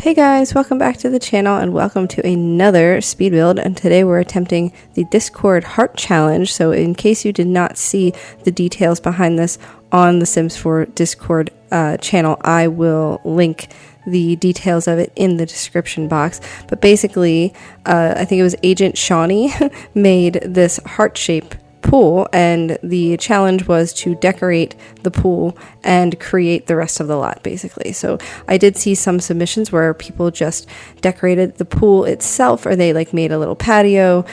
Hey guys, welcome back to the channel and welcome to another speed build, and today we're attempting the Discord Heart Challenge. So in case you did not see the details behind this on the Sims 4 Discord channel, I will link the details of it in the description box. But basically, I think it was Agent Shawnee made this heart-shaped pool, and the challenge was to decorate the pool and create the rest of the lot, basically. So I did see some submissions where people just decorated the pool itself, or they like made a little patio.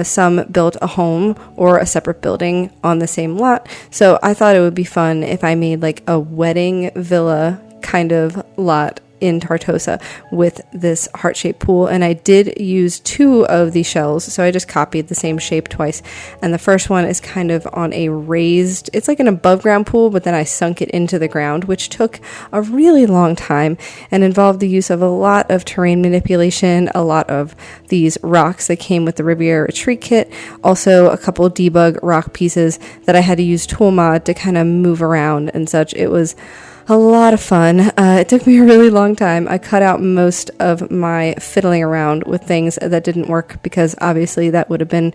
Some built a home or a separate building on the same lot. So I thought it would be fun if I made like a wedding villa kind of lot in Tartosa with this heart-shaped pool, and I did use two of the shells, so I just copied the same shape twice. And the first one is kind of on a raised, it's like an above ground pool, but then I sunk it into the ground, which took a really long time and involved the use of a lot of terrain manipulation, a lot of these rocks that came with the Riviera Retreat kit, also a couple debug rock pieces that I had to use tool mod to kind of move around and such. It was a lot of fun. It took me a really long time. I cut out most of my fiddling around with things that didn't work because obviously that would have been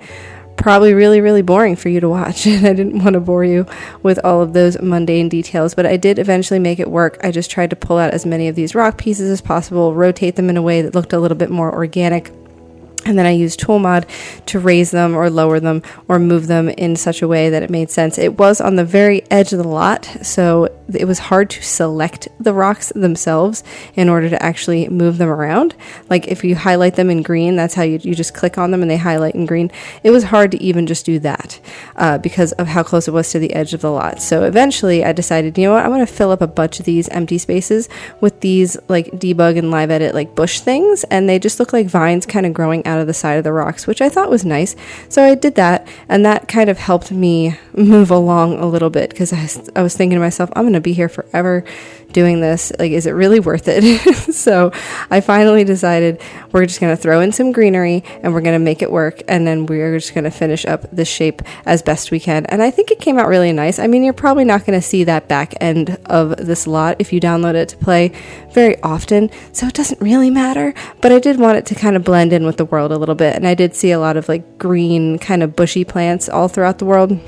probably really boring for you to watch, and I didn't want to bore you with all of those mundane details, but I did eventually make it work. I just tried to pull out as many of these rock pieces as possible, rotate them in a way that looked a little bit more organic. And then I used tool mod to raise them or lower them or move them in such a way that it made sense. It was on the very edge of the lot, so it was hard to select the rocks themselves in order to actually move them around. Like if you highlight them in green, that's how you just click on them and they highlight in green. It was hard to even just do that because of how close it was to the edge of the lot. So eventually I decided, you know what, I'm going to fill up a bunch of these empty spaces with these like debug and live edit like bush things, and they just look like vines kind of growing out of the side of the rocks, which I thought was nice. So I did that, and that kind of helped me move along a little bit because I was thinking to myself, I'm going to be here forever doing this. Like, is it really worth it? So I finally decided we're just going to throw in some greenery and we're going to make it work, and then we're just going to finish up this shape as best we can. And I think it came out really nice. I mean, you're probably not going to see that back end of this lot if you download it to play very often, so it doesn't really matter, but I did want it to kind of blend in with the world a little bit, and I did see a lot of like green kind of bushy plants all throughout the world.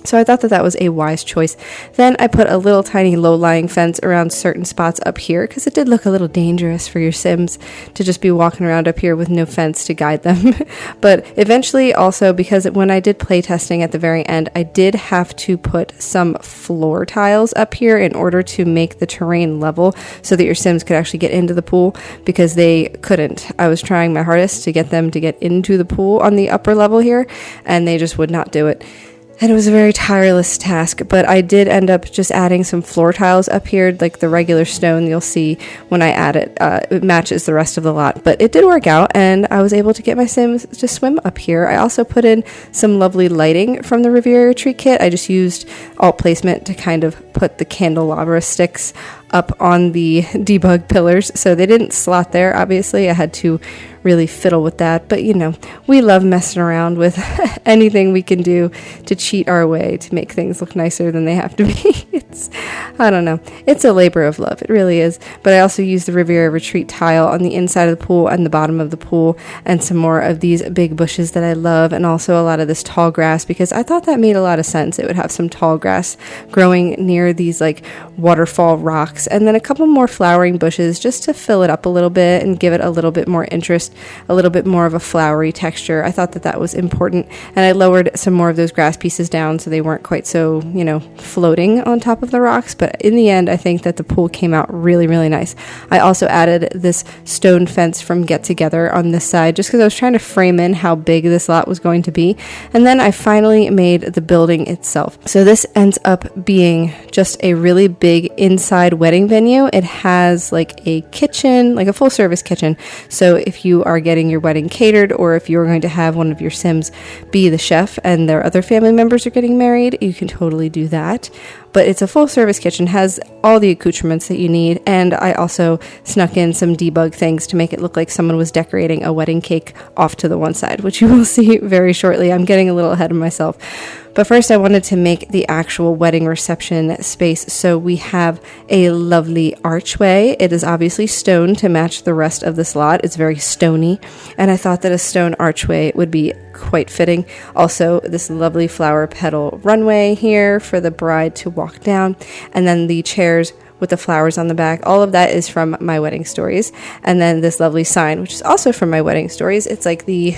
So I thought that that was a wise choice. Then I put a little tiny low-lying fence around certain spots up here because it did look a little dangerous for your Sims to just be walking around up here with no fence to guide them. But eventually also, because when I did play testing at the very end, I did have to put some floor tiles up here in order to make the terrain level so that your Sims could actually get into the pool, because they couldn't. I was trying my hardest to get them to get into the pool on the upper level here, and they just would not do it. And it was a very tireless task, but I did end up just adding some floor tiles up here, like the regular stone you'll see when I add it. It matches the rest of the lot, but it did work out, and I was able to get my Sims to swim up here. I also put in some lovely lighting from the Riviera Retreat kit. I just used alt placement to kind of put the candelabra sticks up on the debug pillars, so they didn't slot there. Obviously, I had to really fiddle with that, but you know, we love messing around with anything we can do to cheat our way to make things look nicer than they have to be. I don't know, it's a labor of love, it really is. But I also used the Riviera Retreat tile on the inside of the pool and the bottom of the pool, and some more of these big bushes that I love, and also a lot of this tall grass, because I thought that made a lot of sense. It would have some tall grass growing near these like waterfall rocks, and then a couple more flowering bushes just to fill it up a little bit and give it a little bit more interest, a little bit more of a flowery texture. I thought that that was important, and I lowered some more of those grass pieces down so they weren't quite so, you know, floating on top of the rocks. But in the end, I think that the pool came out really nice. I also added this stone fence from Get Together on this side just because I was trying to frame in how big this lot was going to be. And then I finally made the building itself. So this ends up being just a really big inside wedding venue. It has like a kitchen, like a full service kitchen. So if you are getting your wedding catered, or if you're going to have one of your Sims be the chef and their other family members are getting married, you can totally do that. But it's a full service kitchen, has all the accoutrements that you need, and I also snuck in some debug things to make it look like someone was decorating a wedding cake off to the one side, which you will see very shortly. I'm getting a little ahead of myself. But first I wanted to make the actual wedding reception space. So we have a lovely archway. It is obviously stone to match the rest of this lot. It's very stony, and I thought that a stone archway would be quite fitting. Also, this lovely flower petal runway here for the bride to walk down, and then the chairs with the flowers on the back. All of that is from My Wedding Stories. And then this lovely sign, which is also from My Wedding Stories. It's like the,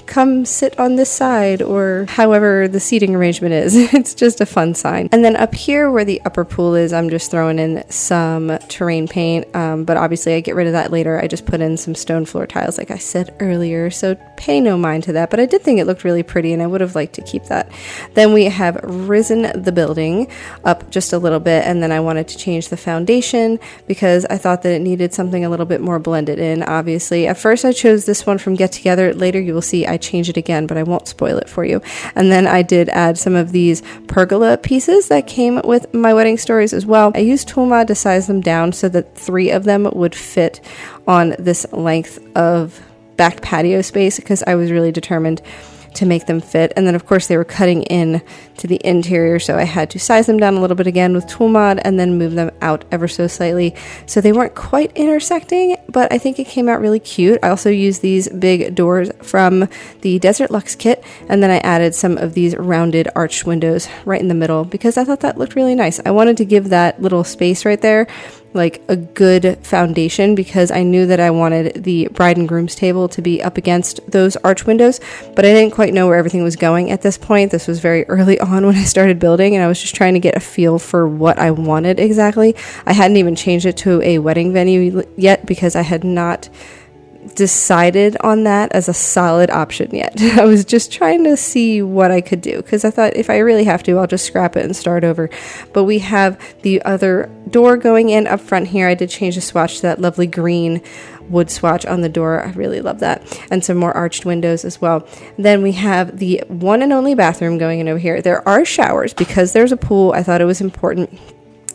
come sit on this side, or however the seating arrangement is. It's just a fun sign. And then up here where the upper pool is, I'm just throwing in some terrain paint. But obviously I get rid of that later. I just put in some stone floor tiles like I said earlier. So pay no mind to that. But I did think it looked really pretty, and I would have liked to keep that. Then we have risen the building up just a little bit, and then I wanted to change the foundation because I thought that it needed something a little bit more blended in. Obviously at first I chose this one from Get Together. Later you will see I change it again, but I won't spoil it for you. And then I did add some of these pergola pieces that came with My Wedding Stories as well. I used tool mod to size them down so that 3 of them would fit on this length of back patio space because I was really determined to make them fit. And then of course they were cutting in to the interior, so I had to size them down a little bit again with tool mod and then move them out ever so slightly so they weren't quite intersecting, but I think it came out really cute. I also used these big doors from the Desert Luxe kit, and then I added some of these rounded arch windows right in the middle because I thought that looked really nice. I wanted to give that little space right there like a good foundation because I knew that I wanted the bride and groom's table to be up against those arch windows, but I didn't quite know where everything was going at this point. This was very early on when I started building, and I was just trying to get a feel for what I wanted exactly. I hadn't even changed it to a wedding venue yet because I had not decided on that as a solid option yet. I was just trying to see what I could do because I thought if I really have to, I'll just scrap it and start over. But we have the other door going in up front here. I did change the swatch to that lovely green wood swatch on the door. I really love that. And some more arched windows as well. Then we have the one and only bathroom going in over here. There are showers because there's a pool. I thought it was important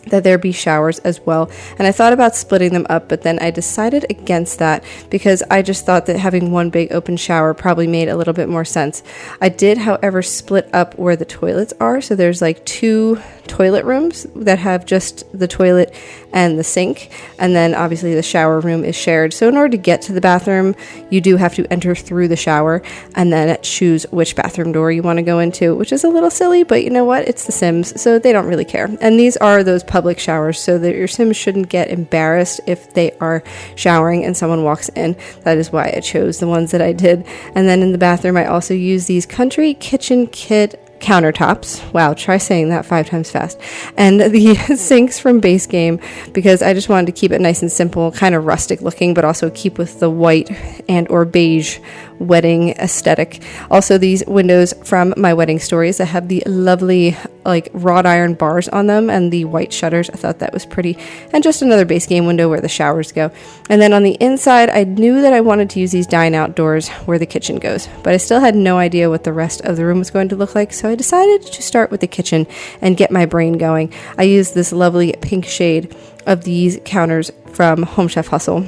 that there be showers as well, and I thought about splitting them up, but then I decided against that because I just thought that having one big open shower probably made a little bit more sense. I did, however, split up where the toilets are, so there's like 2 toilet rooms that have just the toilet and the sink, and then obviously the shower room is shared. So in order to get to the bathroom, you do have to enter through the shower and then choose which bathroom door you want to go into, which is a little silly, but you know what? It's The Sims, so they don't really care. And these are those public showers, so that your Sims shouldn't get embarrassed if they are showering and someone walks in. That is why I chose the ones that I did. And then in the bathroom, I also use these Country Kitchen Kit countertops. Wow, try saying that 5 times fast. And the sinks from Base Game because I just wanted to keep it nice and simple, kind of rustic looking, but also keep with the white and or beige wedding aesthetic. Also these windows from My Wedding Stories that have the lovely like wrought iron bars on them and the white shutters. I thought that was pretty. And just another Base Game window where the showers go. And then on the inside, I knew that I wanted to use these dine out doors where the kitchen goes, but I still had no idea what the rest of the room was going to look like. So I decided to start with the kitchen and get my brain going. I used this lovely pink shade of these counters from Home Chef Hustle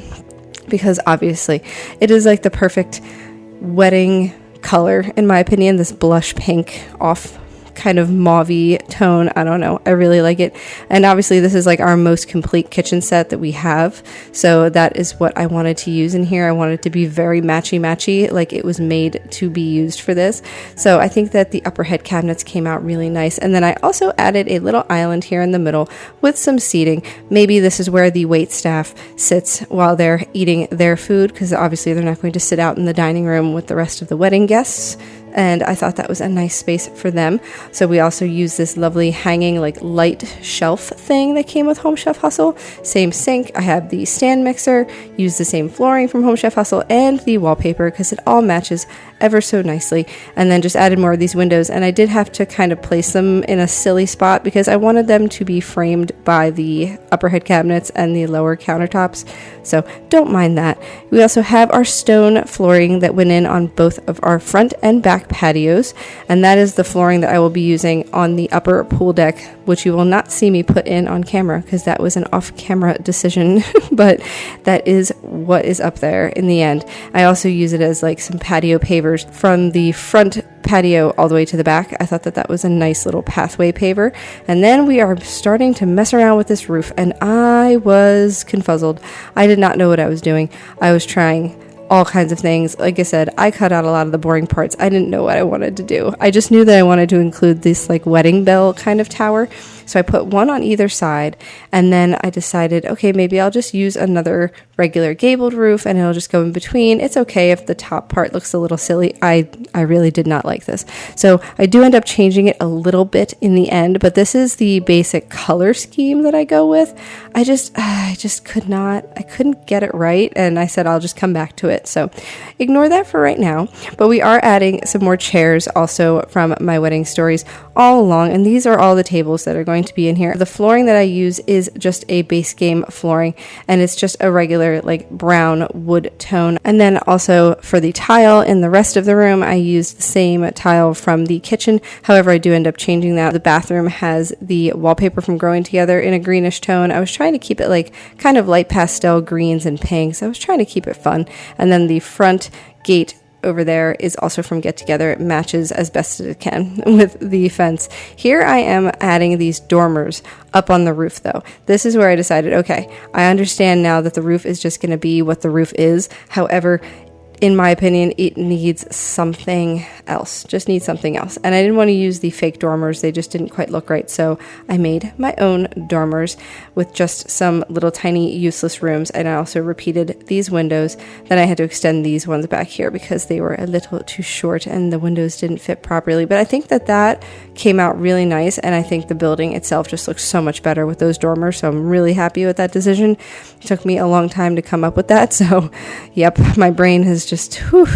because obviously it is like the perfect wedding color in my opinion. This blush pink off kind of mauve-y tone. I don't know. I really like it. And obviously this is like our most complete kitchen set that we have. So that is what I wanted to use in here. I wanted it to be very matchy-matchy, like it was made to be used for this. So I think that the upper head cabinets came out really nice. And then I also added a little island here in the middle with some seating. Maybe this is where the wait staff sits while they're eating their food, because obviously they're not going to sit out in the dining room with the rest of the wedding guests. And I thought that was a nice space for them. So we also use this lovely hanging like light shelf thing that came with Home Chef Hustle. Same sink. I have the stand mixer, use the same flooring from Home Chef Hustle, and the wallpaper because it all matches ever so nicely. And then just added more of these windows, and I did have to kind of place them in a silly spot because I wanted them to be framed by the upper head cabinets and the lower countertops. So don't mind that. We also have our stone flooring that went in on both of our front and back patios, and that is the flooring that I will be using on the upper pool deck, which you will not see me put in on camera because that was an off-camera decision, but that is what is up there in the end. I also use it as like some patio pavers from the front patio all the way to the back. I thought that that was a nice little pathway paver. And then we are starting to mess around with this roof, and I was confuzzled. I did not know what I was doing. I was trying all kinds of things. Like I said, I cut out a lot of the boring parts. I didn't know what I wanted to do. I just knew that I wanted to include this like wedding bell kind of tower. So I put one on either side, and then I decided, okay, maybe I'll just use another regular gabled roof and it'll just go in between. It's okay if the top part looks a little silly. I really did not like this. So I do end up changing it a little bit in the end, but this is the basic color scheme that I go with. I just couldn't get it right, and I said I'll just come back to it. So ignore that for right now, but we are adding some more chairs also from My Wedding Stories all along, and these are all the tables that are going to be in here. The flooring that I use is just a base game flooring, and it's just a regular like brown wood tone. And then also for the tile in the rest of the room, I use the same tile from the kitchen. However, I do end up changing that. The bathroom has the wallpaper from Growing Together in a greenish tone. I was trying to keep it like kind of light pastel greens and pinks. I was trying to keep it fun. And then the front gate over there is also from Get Together. It matches as best as it can with the fence. Here I am adding these dormers up on the roof though. This is where I decided, okay, I understand now that the roof is just going to be what the roof is. However, in my opinion, it needs something else. Just needs something else. And I didn't want to use the fake dormers. They just didn't quite look right. So I made my own dormers with just some little tiny useless rooms. And I also repeated these windows. Then I had to extend these ones back here because they were a little too short and the windows didn't fit properly. But I think that that came out really nice. And I think the building itself just looks so much better with those dormers. So I'm really happy with that decision. It took me a long time to come up with that. So yep, my brain has just, whew,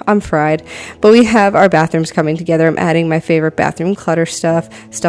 I'm fried. But we have our bathrooms coming together. I'm adding my favorite bathroom clutter stuff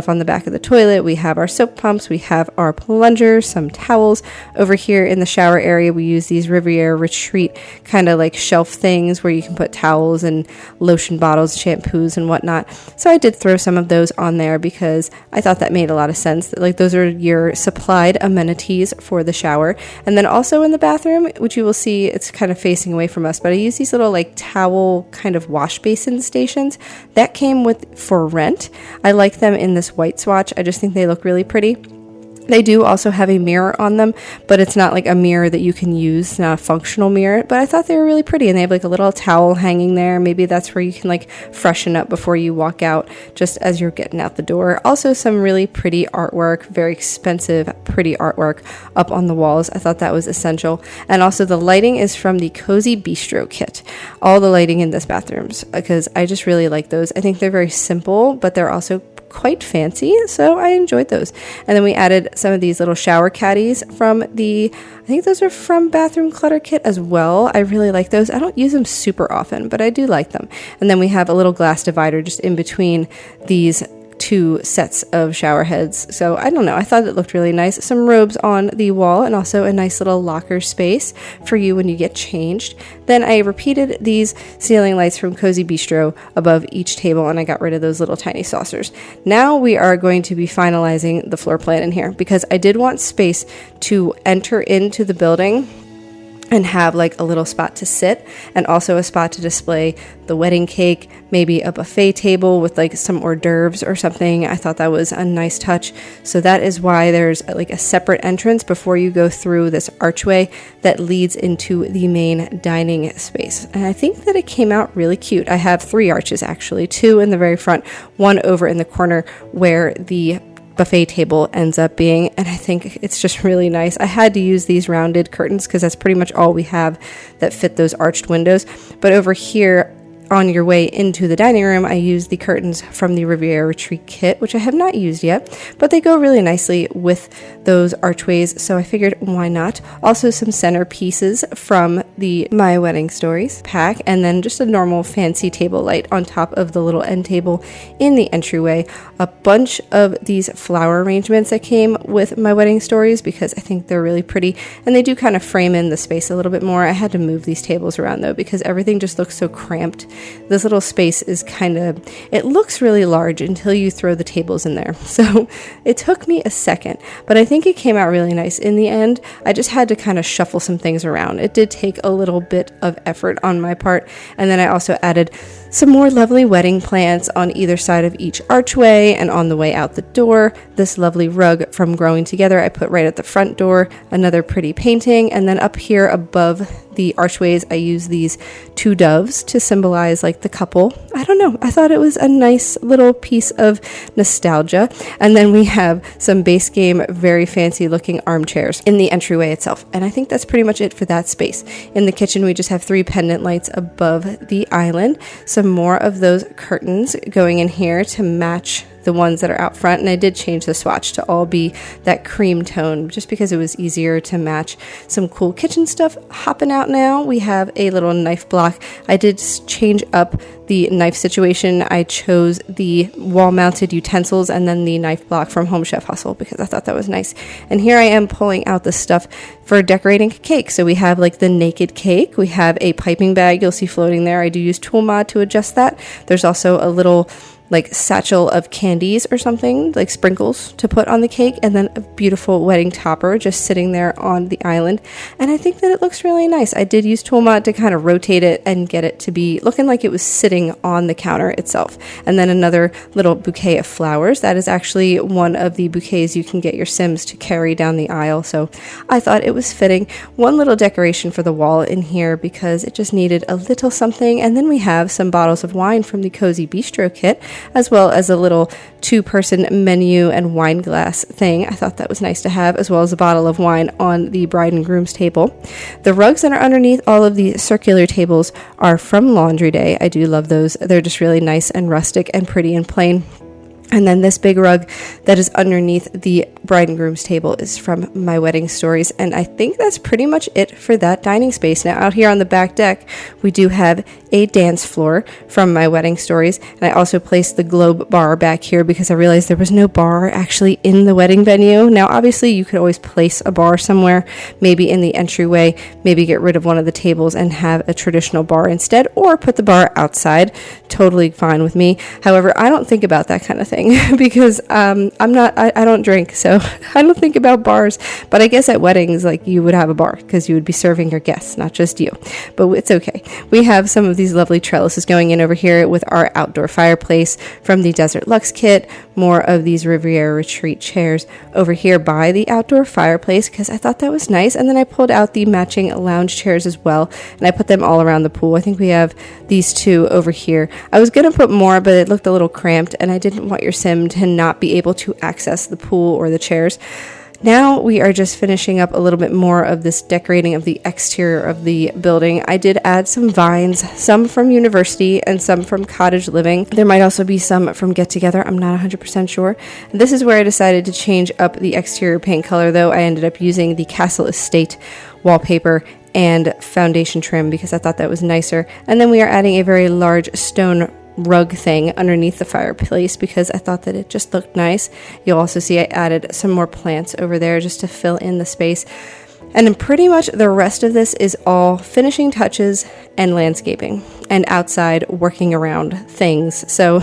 on the back of the toilet. We have our soap pumps. We have our plungers, some towels. Over here in the shower area, we use these Riviera Retreat kind of like shelf things where you can put towels and lotion bottles, shampoos and whatnot. So I did throw some of those on there because I thought that made a lot of sense. That like those are your supplied amenities for the shower. And then also in the bathroom, which you will see, it's kind of facing away from us, but I use these little like towel kind of wash basin stations that came with for rent. I like them in this white swatch. I just think they look really pretty. They do also have a mirror on them, but it's not like a mirror that you can use. It's not a functional mirror, but I thought they were really pretty, and they have like a little towel hanging there. Maybe that's where you can like freshen up before you walk out, just as you're getting out the door. Also some really pretty artwork, very expensive, pretty artwork up on the walls. I thought that was essential. And also the lighting is from the Cozy Bistro kit. All the lighting in this bathrooms, because I just really like those. I think they're very simple, but they're also quite fancy, so I enjoyed those. And then we added some of these little shower caddies from I think those are from Bathroom Clutter Kit as well. I really like those. I don't use them super often, but I do like them. And then we have a little glass divider just in between these two sets of shower heads. So I don't know, I thought it looked really nice. Some robes on the wall and also a nice little locker space for you when you get changed. Then I repeated these ceiling lights from Cozy Bistro above each table, and I got rid of those little tiny saucers. Now we are going to be finalizing the floor plan in here because I did want space to enter into the building and have like a little spot to sit and also a spot to display the wedding cake, maybe a buffet table with like some hors d'oeuvres or something. I thought that was a nice touch. So that is why there's like a separate entrance before you go through this archway that leads into the main dining space. And I think that it came out really cute. I have 3 arches actually, 2 in the very front, 1 over in the corner where the buffet table ends up being, and I think it's just really nice. I had to use these rounded curtains because that's pretty much all we have that fit those arched windows. But over here on your way into the dining room, I used the curtains from the Riviera Retreat kit, which I have not used yet, but they go really nicely with those archways, so I figured why not. Also some centerpieces from the My Wedding Stories pack, and then just a normal fancy table light on top of the little end table in the entryway. A bunch of these flower arrangements that came with My Wedding Stories because I think they're really pretty, and they do kind of frame in the space a little bit more. I had to move these tables around though because everything just looks so cramped this little space is it looks really large until you throw the tables in there. So it took me a second, but I think it came out really nice. In the end, I just had to kind of shuffle some things around. It did take a little bit of effort on my part. And then I also added some more lovely wedding plants on either side of each archway and on the way out the door. This lovely rug from Growing Together I put right at the front door, another pretty painting, and then up here above the archways I use these 2 doves to symbolize like the couple. I don't know, I thought it was a nice little piece of nostalgia. And then we have some base game, very fancy looking armchairs in the entryway itself, and I think that's pretty much it for that space. In the kitchen we just have 3 pendant lights above the island, some more of those curtains going in here to match the ones that are out front, and I did change the swatch to all be that cream tone just because it was easier to match. Some cool kitchen stuff hopping out now. We have a little knife block. I did change up the knife situation. I chose the wall-mounted utensils and then the knife block from Home Chef Hustle because I thought that was nice. And here I am pulling out the stuff for decorating cake. So we have like the naked cake. We have a piping bag you'll see floating there. I do use Tool Mod to adjust that. There's also a little like satchel of candies or something, like sprinkles to put on the cake, and then a beautiful wedding topper just sitting there on the island. And I think that it looks really nice. I did use Tool Mod to kind of rotate it and get it to be looking like it was sitting on the counter itself. And then another little bouquet of flowers. That is actually one of the bouquets you can get your Sims to carry down the aisle. So I thought it was fitting. One little decoration for the wall in here because it just needed a little something. And then we have some bottles of wine from the Cozy Bistro kit, as well as a little 2-person menu and wine glass thing. I thought that was nice to have, as well as a bottle of wine on the bride and groom's table. The rugs that are underneath all of the circular tables are from Laundry Day. I do love those. They're just really nice and rustic and pretty and plain. And then this big rug that is underneath the bride and groom's table is from My Wedding Stories. And I think that's pretty much it for that dining space. Now out here on the back deck, we do have a dance floor from My Wedding Stories. And I also placed the Globe bar back here because I realized there was no bar actually in the wedding venue. Now obviously you could always place a bar somewhere, maybe in the entryway, maybe get rid of one of the tables and have a traditional bar instead, or put the bar outside. Totally fine with me. However, I don't think about that kind of thing because I don't drink, so I don't think about bars. But I guess at weddings, like, you would have a bar because you would be serving your guests, not just you. But it's okay. We have some of these lovely trellises going in over here with our outdoor fireplace from the Desert Luxe kit. More of these Riviera Retreat chairs over here by the outdoor fireplace because I thought that was nice. And then I pulled out the matching lounge chairs as well, and I put them all around the pool. I think we have these 2 over here. I was going to put more, but it looked a little cramped, and I didn't want your Sim to not be able to access the pool or the chairs. Now we are just finishing up a little bit more of this decorating of the exterior of the building. I did add some vines, some from University and some from Cottage Living. There might also be some from Get Together. I'm not 100% sure. This is where I decided to change up the exterior paint color, though. I ended up using the Castle Estate wallpaper and foundation trim because I thought that was nicer. And then we are adding a very large stone rug thing underneath the fireplace because I thought that it just looked nice. You'll also see I added some more plants over there just to fill in the space. And then pretty much the rest of this is all finishing touches and landscaping and outside working around things. So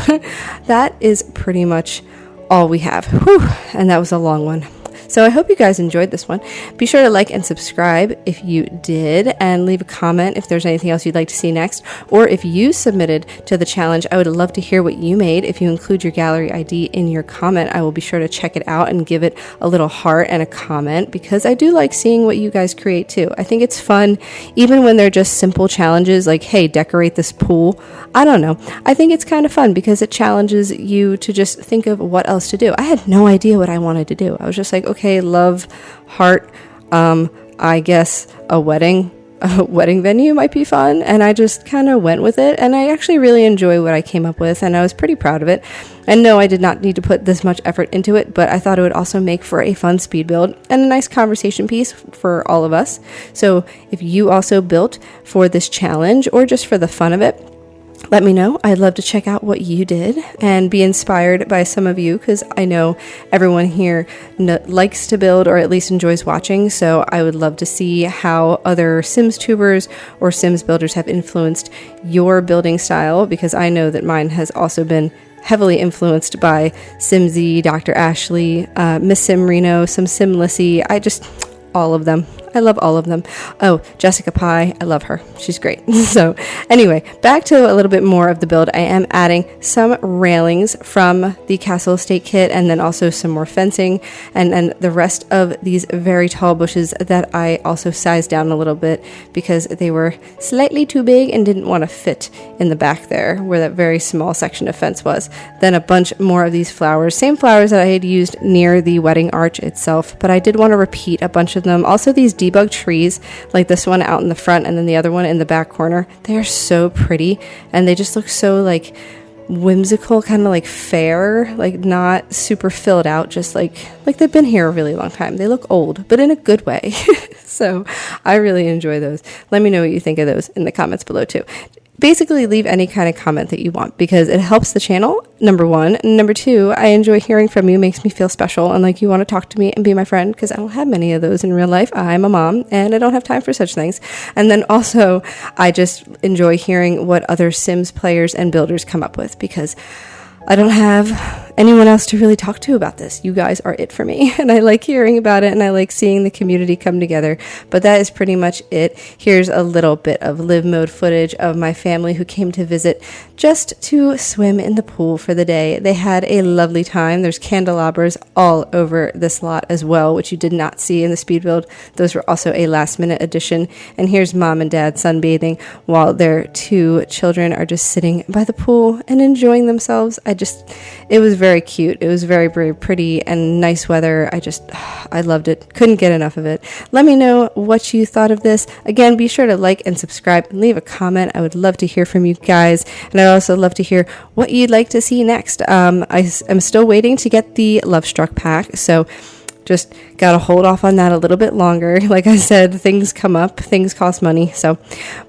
that is pretty much all we have. Whew, and that was a long one. So I hope you guys enjoyed this one. Be sure to like and subscribe if you did, and leave a comment if there's anything else you'd like to see next, or if you submitted to the challenge. I would love to hear what you made. If you include your gallery ID in your comment, I will be sure to check it out and give it a little heart and a comment because I do like seeing what you guys create too. I think it's fun, even when they're just simple challenges like, hey, decorate this pool. I don't know. I think it's kind of fun because it challenges you to just think of what else to do. I had no idea what I wanted to do. I was just like, okay, love, heart, I guess a wedding venue might be fun, and I just kind of went with it, and I actually really enjoy what I came up with, and I was pretty proud of it. And no, I did not need to put this much effort into it, but I thought it would also make for a fun speed build and a nice conversation piece for all of us. So if you also built for this challenge or just for the fun of it, let me know. I'd love to check out what you did and be inspired by some of you, because I know everyone here likes to build, or at least enjoys watching. So I would love to see how other Sims tubers or Sims builders have influenced your building style, because I know that mine has also been heavily influenced by Simsy, Dr. Ashley, Miss Sim Reno, some Sim Lissy. All of them. I love all of them. Oh, Jessica Pye, I love her. She's great. So anyway, back to a little bit more of the build. I am adding some railings from the Castle Estate kit, and then also some more fencing, and then the rest of these very tall bushes that I also sized down a little bit because they were slightly too big and didn't want to fit in the back there where that very small section of fence was. Then a bunch more of these flowers, same flowers that I had used near the wedding arch itself, but I did want to repeat a bunch of them. Also, these debug trees, like this one out in the front and then the other one in the back corner, they are so pretty, and they just look so like whimsical, kind of like fair, like not super filled out, just like they've been here a really long time. They look old, but in a good way. So I really enjoy those. Let me know what you think of those in the comments below too. Basically, leave any kind of comment that you want, because it helps the channel, number one. And number two, I enjoy hearing from you. Makes me feel special and like you want to talk to me and be my friend, because I don't have many of those in real life. I'm a mom and I don't have time for such things. And then also, I just enjoy hearing what other Sims players and builders come up with, because I don't have anyone else to really talk to about this. You guys are it for me, and I like hearing about it, and I like seeing the community come together. But that is pretty much it. Here's a little bit of live mode footage of my family who came to visit just to swim in the pool for the day. They had a lovely time. There's candelabras all over this lot as well, which you did not see in the speed build. Those were also a last minute addition. And here's mom and dad sunbathing while their two children are just sitting by the pool and enjoying themselves. It was very cute. It was very, very pretty and nice weather. I loved it. Couldn't get enough of it. Let me know what you thought of this. Again, be sure to like and subscribe and leave a comment. I would love to hear from you guys. And I'd also love to hear what you'd like to see next. I am still waiting to get the Lovestruck pack. So just gotta hold off on that a little bit longer. Like I said, things come up, things cost money.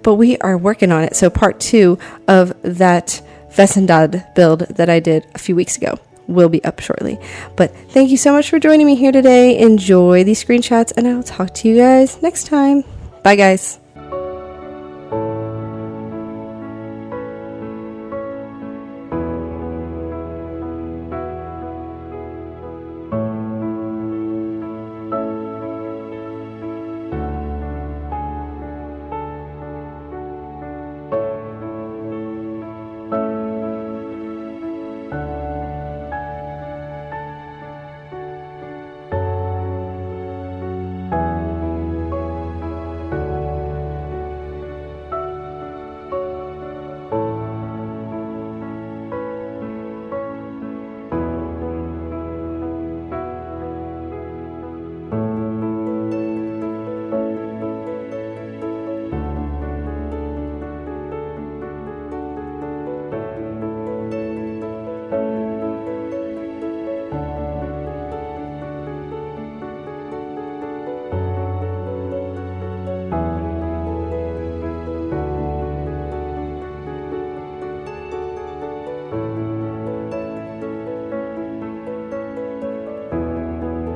But we are working on it. So part 2 of that Vecindad build that I did a few weeks ago will be up shortly. But thank you so much for joining me here today. Enjoy these screenshots, and I'll talk to you guys next time. Bye, guys.